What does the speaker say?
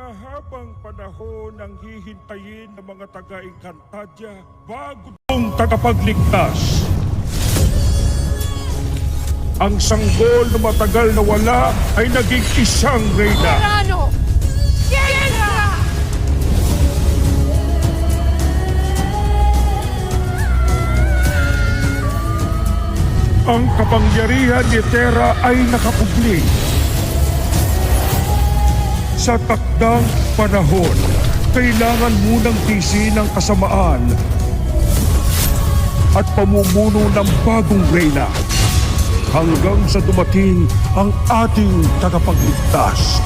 Mahabang panahon ang hihintayin ng mga taga-Encantadia bago itong tagapagligtas. Ang sanggol na matagal na wala ay naging isang reyna. Verano! Kendra! Ang kapangyarihan ni Terra ay nakapugli. Sa takdang panahon, kailangan munang tisin ang kasamaan at pamumuno ng bagong reyna hanggang sa dumating ang ating tagapagligtas.